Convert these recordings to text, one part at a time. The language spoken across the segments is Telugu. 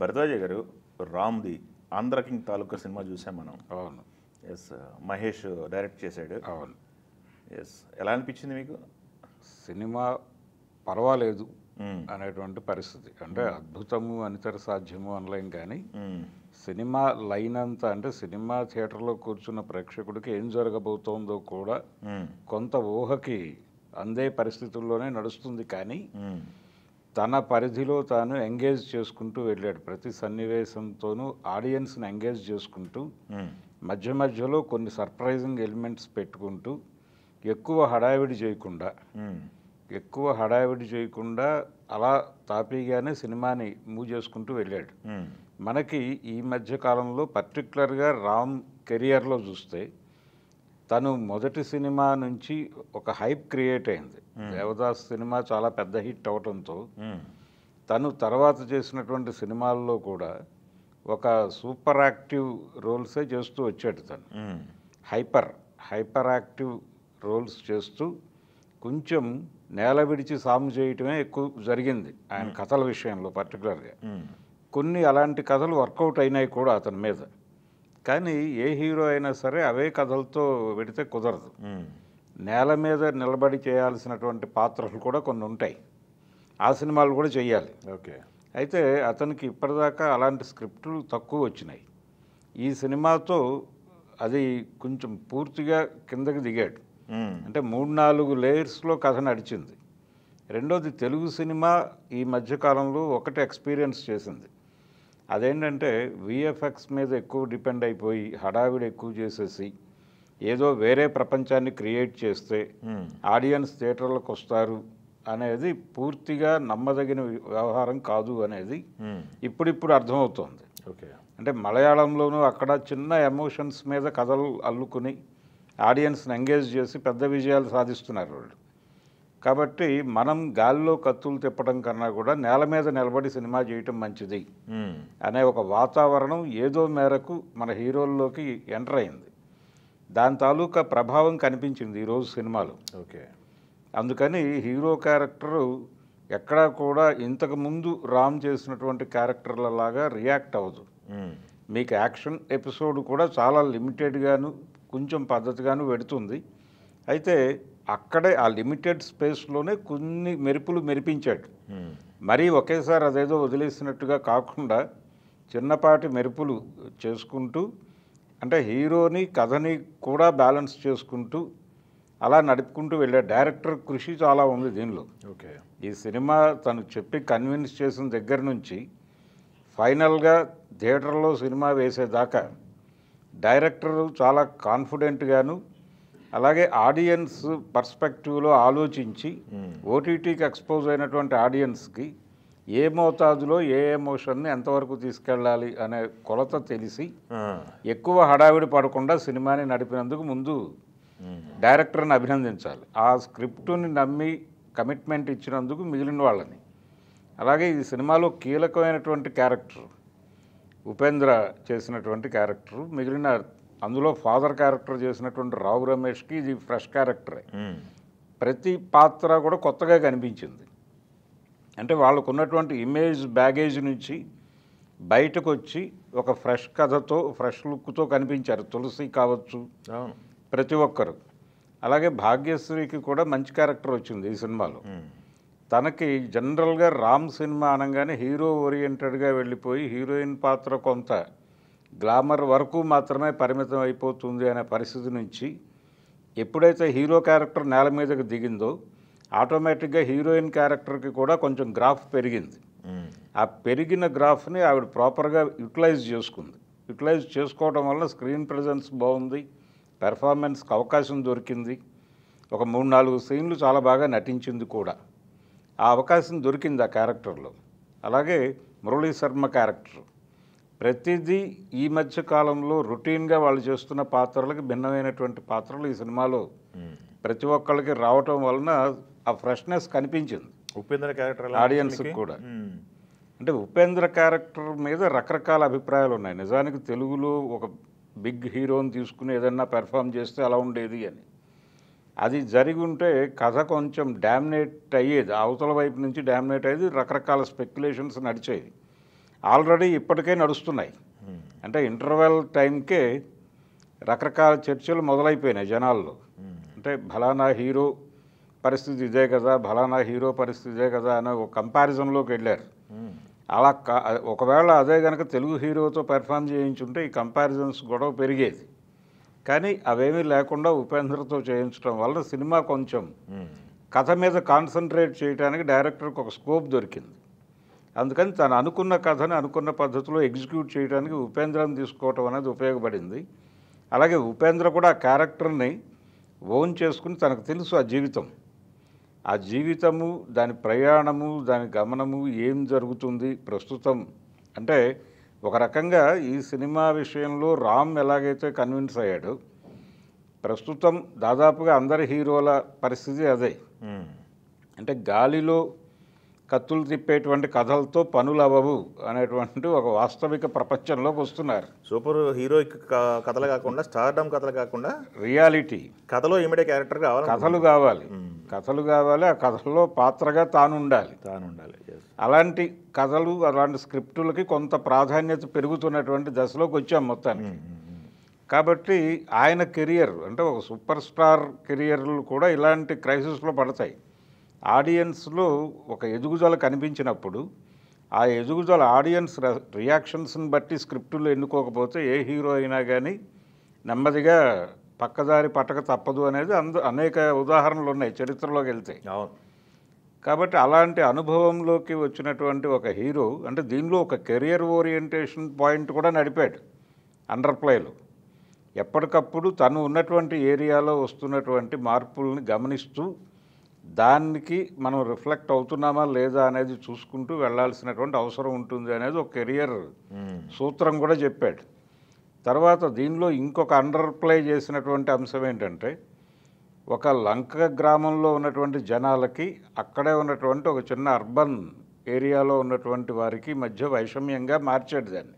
భరద్వాజ గారు రామ్‌ది 'ఆంధ్ర కింగ్' తాలూకా సినిమా చూసాం మనం. అవును. యెస్. మహేష్ డైరెక్ట్ చేశాడు. అవును. యెస్. ఎలా అనిపించింది మీకు? సినిమా పర్వాలేదు హ్మ్. అనేటువంటి పరిస్థితి. అంటే అద్భుతము, అనితర సాధ్యము అనలేం కానీ హ్మ్. సినిమా లైన్ అంతా అంటే సినిమా థియేటర్లో కూర్చున్న ప్రేక్షకుడికి ఏం జరగబోతోందో కూడా హ్మ్. కొంత ఊహకి అందే పరిస్థితుల్లోనే నడుస్తుంది. కానీ హ్మ్. తన పరిధిలో తాను ఎంగేజ్ చేసుకుంటూ వెళ్ళాడు. ప్రతి సన్నివేశంతోనూ ఆడియన్స్ని ఎంగేజ్ చేసుకుంటూ హ్మ్. మధ్య మధ్యలో కొన్ని సర్ప్రైజింగ్ ఎలిమెంట్స్ పెట్టుకుంటూ ఎక్కువ హడావిడి చేయకుండా అలా తాపీగానే సినిమాని మూవ్ చేసుకుంటూ వెళ్ళాడు. హ్మ్. మనకి ఈ మధ్య కాలంలో పర్టికులర్గా రామ్ కెరియర్లో చూస్తే తను మొదటి సినిమా నుంచి ఒక హైప్ క్రియేట్ అయింది. దేవదాస్ సినిమా చాలా పెద్ద హిట్ అవడంతో హ్మ్. తను తర్వాత చేసినటువంటి సినిమాల్లో కూడా ఒక సూపర్ యాక్టివ్ రోల్సే చేస్తూ వచ్చాడు. తను హ్మ్. హైపర్ యాక్టివ్ రోల్స్ చేస్తూ కొంచెం నేల విడిచి సాము చేయటమే ఎక్కువ జరిగింది ఆయన కథల విషయంలో పర్టికులర్గా. హ్మ్. కొన్ని అలాంటి కథలు వర్కౌట్ అయినాయి కూడా అతని మీద. కానీ ఏ హీరో అయినా సరే అవే కథలతో పెడితే కుదరదు. హ్మ్. నేల మీద నిలబడి చేయాల్సినటువంటి పాత్రలు కూడా కొన్ని ఉంటాయి. ఆ సినిమాలు కూడా చెయ్యాలి. ఓకే. అయితే అతనికి ఇప్పటిదాకా అలాంటి స్క్రిప్టులు తక్కువ వచ్చినాయి. ఈ సినిమాతో అది కొంచెం పూర్తిగా కిందకి దిగాడు. హ్మ్. అంటే 3-4 లేయర్స్లో కథ నడిచింది. రెండోది తెలుగు సినిమా ఈ మధ్యకాలంలో ఒకటి ఎక్స్పీరియన్స్ చేసింది. అదేంటంటే విఎఫ్ఎక్స్ మీద ఎక్కువ డిపెండ్ అయిపోయి హడావిడి ఎక్కువ చేసేసి ఏదో వేరే ప్రపంచాన్ని క్రియేట్ చేస్తే హ్మ్. ఆడియన్స్ థియేటర్లకు వస్తారు అనేది పూర్తిగా నమ్మదగిన వ్యవహారం కాదు అనేది హ్మ్. ఇప్పుడిప్పుడు అర్థమవుతోంది. ఓకే. అంటే మలయాళంలోనూ అక్కడ చిన్న ఎమోషన్స్ మీద కథలు అల్లుకుని ఆడియన్స్ని ఎంగేజ్ చేసి పెద్ద విజయాలు సాధిస్తున్నారు వాళ్ళు. కాబట్టి మనం గాలిలో కత్తులు తిప్పడం కన్నా కూడా నేల మీద నిలబడి సినిమా చేయటం మంచిది హ్మ్. అనే ఒక వాతావరణం ఏదో మేరకు మన హీరోల్లోకి ఎంటర్ అయింది. దాని తాలూకా ప్రభావం కనిపించింది ఈరోజు సినిమాలో. ఓకే. అందుకని హీరో క్యారెక్టరు ఎక్కడా కూడా ఇంతకుముందు రామ్ చేసినటువంటి క్యారెక్టర్లలాగా రియాక్ట్ అవ్వదు. హ్మ్. మీకు యాక్షన్ ఎపిసోడ్ కూడా చాలా లిమిటెడ్గాను కొంచెం పద్ధతిగాను పెడుతుంది. అయితే అక్కడే ఆ లిమిటెడ్ స్పేస్లోనే కొన్ని మెరుపులు మెరిపించాడు. హ్మ్. మరీ ఒకేసారి అదేదో వదిలేసినట్టుగా కాకుండా చిన్నపాటి మెరుపులు చేసుకుంటూ అంటే హీరోని కథని కూడా బ్యాలెన్స్ చేసుకుంటూ అలా నడుపుకుంటూ వెళ్ళాడు. డైరెక్టర్ కృషి చాలా ఉంది దీనిలో. ఓకే. ఈ సినిమా తను చెప్పి కన్విన్స్ చేసిన దగ్గర నుంచి ఫైనల్గా థియేటర్లో సినిమా వేసేదాకా డైరెక్టరు చాలా కాన్ఫిడెంట్గాను అలాగే ఆడియన్స్ పర్స్పెక్టివ్లో ఆలోచించి ఓటీటీకి ఎక్స్పోజ్ అయినటువంటి ఆడియన్స్కి ఏ మోతాదులో ఏ ఎమోషన్ని ఎంతవరకు తీసుకెళ్ళాలి అనే కొలత తెలిసి ఎక్కువ హడావిడి పడకుండా సినిమాని నడిపినందుకు ముందు డైరెక్టర్ని అభినందించాలి. ఆ స్క్రిప్టుని నమ్మి కమిట్మెంట్ ఇచ్చినందుకు మిగిలిన వాళ్ళని. అలాగే ఈ సినిమాలో కీలకమైనటువంటి క్యారెక్టర్ ఉపేంద్ర చేసినటువంటి క్యారెక్టరు మిగిలిన అందులో ఫాదర్ క్యారెక్టర్ చేసినటువంటి రావు రమేష్కి ఇది ఫ్రెష్ క్యారెక్టరే. ప్రతి పాత్ర కూడా కొత్తగా కనిపించింది. అంటే వాళ్ళకు ఉన్నటువంటి ఇమేజ్ బ్యాగేజ్ నుంచి బయటకు వచ్చి ఒక ఫ్రెష్ కథతో ఫ్రెష్ లుక్తో కనిపించారు. తులసి కావచ్చు, ప్రతి ఒక్కరు. అలాగే భాగ్యశ్రీకి కూడా మంచి క్యారెక్టర్ వచ్చింది ఈ సినిమాలో. తనకి జనరల్గా రామ్ సినిమా అనగానే హీరో ఓరియంటెడ్గా వెళ్ళిపోయి హీరోయిన్ పాత్ర కొంత గ్లామర్ వరకు మాత్రమే పరిమితం అయిపోతుంది అనే పరిస్థితి నుంచి ఎప్పుడైతే హీరో క్యారెక్టర్ నేల మీదకి దిగిందో ఆటోమేటిక్గా హీరోయిన్ క్యారెక్టర్కి కూడా కొంచెం గ్రాఫ్ పెరిగింది. ఆ పెరిగిన గ్రాఫ్ని ఆవిడ ప్రాపర్గా యూటిలైజ్ చేసుకుంది. యూటిలైజ్ చేసుకోవడం వల్ల స్క్రీన్ ప్రెజెన్స్ బాగుంది, పెర్ఫార్మెన్స్కి అవకాశం దొరికింది. ఒక 3-4 సీన్లు చాలా బాగా నటించింది కూడా. ఆ అవకాశం దొరికింది ఆ క్యారెక్టర్లో. అలాగే మురళీ శర్మ క్యారెక్టర్ ప్రతిదీ ఈ మధ్య కాలంలో రొటీన్గా వాళ్ళు చేస్తున్న పాత్రలకు భిన్నమైనటువంటి పాత్రలు ఈ సినిమాలో ప్రతి ఒక్కళ్ళకి రావటం వలన ఆ ఫ్రెష్నెస్ కనిపించింది ఉపేంద్ర క్యారెక్టర్ ఆడియన్స్కి కూడా. అంటే ఉపేంద్ర క్యారెక్టర్ మీద రకరకాల అభిప్రాయాలు ఉన్నాయి. నిజానికి తెలుగులో ఒక బిగ్ హీరోని తీసుకుని ఏదన్నా పెర్ఫామ్ చేస్తే అలా ఉండేది అని. అది జరిగి ఉంటే కథ కొంచెం డామినేట్ అయ్యేది, అవతల వైపు నుంచి డామినేట్ అయ్యేది, రకరకాల స్పెక్యులేషన్స్ నడిచేవి. ఆల్రెడీ ఇప్పటికే నడుస్తున్నాయి. అంటే ఇంటర్వెల్ టైంకే రకరకాల చర్చలు మొదలైపోయినాయి జనాల్లో. అంటే ఫలానా హీరో పరిస్థితి ఇదే కదా, ఫలానా హీరో పరిస్థితి ఇదే కదా అనే ఒక కంపారిజన్లోకి వెళ్ళారు. అలా ఒకవేళ అదే కనుక తెలుగు హీరోతో పెర్ఫామ్ చేయించుంటే ఈ కంపారిజన్స్ గొడవ పెరిగేది. కానీ అవేమీ లేకుండా ఉపేంద్రతో చేయించడం వల్ల సినిమా కొంచెం కథ మీద కాన్సన్ట్రేట్ చేయడానికి డైరెక్టర్కి ఒక స్కోప్ దొరికింది. అందుకని తను అనుకున్న కథను అనుకున్న పద్ధతిలో ఎగ్జిక్యూట్ చేయడానికి ఉపేంద్రని తీసుకోవటం అనేది ఉపయోగపడింది. అలాగే ఉపేంద్ర కూడా ఆ క్యారెక్టర్ని ఓన్ చేసుకుని తనకు తెలుసు ఆ జీవితము దాని ప్రయాణము దాని గమనము ఏం జరుగుతుంది ప్రస్తుతం. అంటే ఒక రకంగా ఈ సినిమా విషయంలో రామ్ ఎలాగైతే కన్విన్స్ అయ్యాడో ప్రస్తుతం దాదాపుగా అందరి హీరోల పరిస్థితి అదే. అంటే గాలిలో కత్తులు తిప్పేటువంటి కథలతో పనులు అవ్వవు అనేటువంటి ఒక వాస్తవిక ప్రపంచంలోకి వస్తున్నారు. సూపర్ హీరోయిక్ కథలు కాకుండా, స్టార్డమ్ కథలు కాకుండా రియాలిటీ కథలో ఇమిడే క్యారెక్టర్ కావాలి, కథలు కావాలి. ఆ కథల్లో పాత్రగా తాను ఉండాలి. అలాంటి కథలు, అలాంటి స్క్రిప్టులకి కొంత ప్రాధాన్యత పెరుగుతున్నటువంటి దశలోకి వచ్చాం మొత్తానికి. కాబట్టి ఆయన కెరియర్ అంటే ఒక సూపర్ స్టార్ కెరియర్లు కూడా ఇలాంటి క్రైసిస్లో పడతాయి. ఆడియన్స్లో ఒక ఎదుగుదల కనిపించినప్పుడు ఆ ఎదుగుదల ఆడియన్స్ రియాక్షన్స్ని బట్టి స్క్రిప్టులు ఎన్నుకోకపోతే ఏ హీరో అయినా కానీ నెమ్మదిగా పక్కదారి పట్టక తప్పదు అనేది అనేక ఉదాహరణలు ఉన్నాయి చరిత్రలోకి వెళ్తే. కాబట్టి అలాంటి అనుభవంలోకి వచ్చినటువంటి ఒక హీరో అంటే దీనిలో ఒక కెరియర్ ఓరియంటేషన్ పాయింట్ కూడా నడిపాడు అండర్ప్లేలో. ఎప్పటికప్పుడు తను ఉన్నటువంటి ఏరియాలో వస్తున్నటువంటి మార్పుల్ని గమనిస్తూ దానికి మనం రిఫ్లెక్ట్ అవుతున్నామా లేదా అనేది చూసుకుంటూ వెళ్లాల్సినటువంటి అవసరం ఉంటుంది అనేది ఒక కెరియర్ సూత్రం కూడా చెప్పాడు. తర్వాత దీనిలో ఇంకొక అండర్ప్లే చేసినటువంటి అంశం ఏంటంటే ఒక లంక గ్రామంలో ఉన్నటువంటి జనాలకి అక్కడే ఉన్నటువంటి ఒక చిన్న అర్బన్ ఏరియాలో ఉన్నటువంటి వారికి మధ్య వైషమ్యంగా మార్చాడు దాన్ని.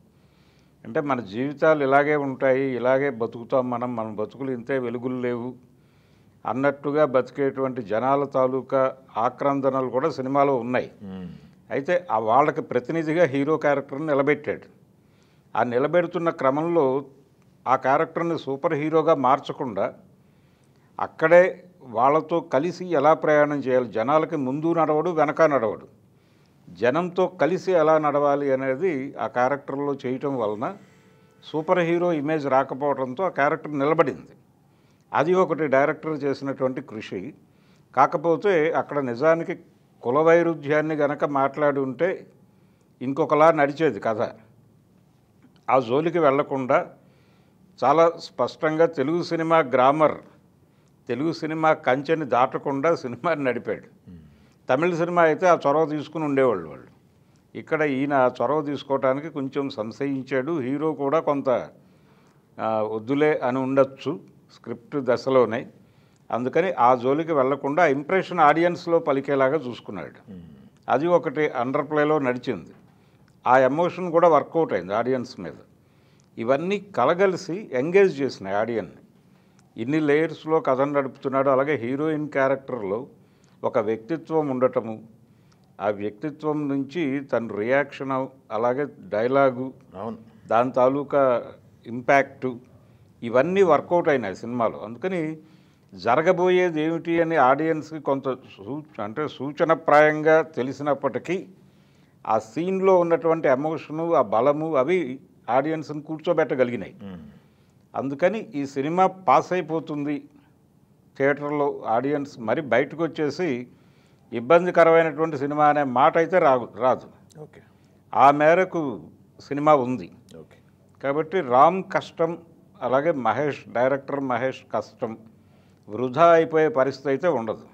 అంటే మన జీవితాలు ఇలాగే ఉంటాయి, ఇలాగే బతుకుతాం, మన బతుకులు ఇంతే, వెలుగులు లేవు అన్నట్టుగా బతికేటువంటి జనాల తాలూకా ఆక్రందనలు కూడా సినిమాలో ఉన్నాయి. అయితే వాళ్ళకి ప్రతినిధిగా హీరో క్యారెక్టర్ని నిలబెట్టాడు. ఆ నిలబెడుతున్న క్రమంలో ఆ క్యారెక్టర్ని సూపర్ హీరోగా మార్చకుండా అక్కడే వాళ్ళతో కలిసి ఎలా ప్రయాణం చేయాలి, జనాలకి ముందు నడవడు వెనక నడవడు, జనంతో కలిసి ఎలా నడవాలి అనేది ఆ క్యారెక్టర్లో చేయటం వలన సూపర్ హీరో ఇమేజ్ రాకపోవడంతో ఆ క్యారెక్టర్ నిలబడింది. అది ఒకటి డైరెక్టర్ చేసినటువంటి కృషి. కాకపోతే అక్కడ నిజానికి కుల వైరుధ్యాన్ని గనక మాట్లాడి ఉంటే ఇంకొకలా నడిచేది కథ. ఆ జోలికి వెళ్లకుండా చాలా స్పష్టంగా Telugu cinema grammar, Telugu cinema కంచెని దాటకుండా సినిమాని నడిపాడు. తమిళ సినిమా అయితే ఆ చొరవ తీసుకుని ఉండేవాళ్ళు వాళ్ళు. ఇక్కడ ఈయన చొరవ తీసుకోవడానికి కొంచెం సంశయించాడు. హీరో కూడా కొంత వద్దులే అని ఉండొచ్చు స్క్రిప్ట్ దశలోనే. అందుకని ఆ జోలికి వెళ్లకుండా ఇంప్రెషన్ ఆడియన్స్లో పలికేలాగా చూసుకున్నాడు. అది ఒకటి అండర్ప్లేలో నడిచింది. ఆ ఎమోషన్ కూడా వర్కౌట్ అయింది ఆడియన్స్ మీద. ఇవన్నీ కలగలిసి ఎంగేజ్ చేసినాయి ఆడియన్ని. ఇన్ని లేయర్స్లో కథను నడుపుతున్నాడు. అలాగే హీరోయిన్ క్యారెక్టర్లో ఒక వ్యక్తిత్వం ఉండటము, ఆ వ్యక్తిత్వం నుంచి తన రియాక్షన్, అలాగే డైలాగు, దాని తాలూకా ఇంపాక్టు, ఇవన్నీ వర్కౌట్ అయినాయి సినిమాలో. అందుకని జరగబోయేది ఏమిటి అని ఆడియన్స్కి కొంత సూచనప్రాయంగా తెలిసినప్పటికీ ఆ సీన్లో ఉన్నటువంటి ఎమోషను, ఆ బలము అవి ఆడియన్స్ని కూర్చోబెట్టగలిగినాయి. అందుకని ఈ సినిమా పాస్ అయిపోతుంది థియేటర్లో ఆడియన్స్, మరి బయటకు వచ్చేసి ఇబ్బందికరమైనటువంటి సినిమా అనే మాట అయితే రాదు. ఆ మేరకు సినిమా ఉంది. కాబట్టి రామ్ కష్టం, అలాగే డైరెక్టర్ మహేష్ కష్టం వృధా అయిపోయే పరిస్థితి అయితే ఉండదు.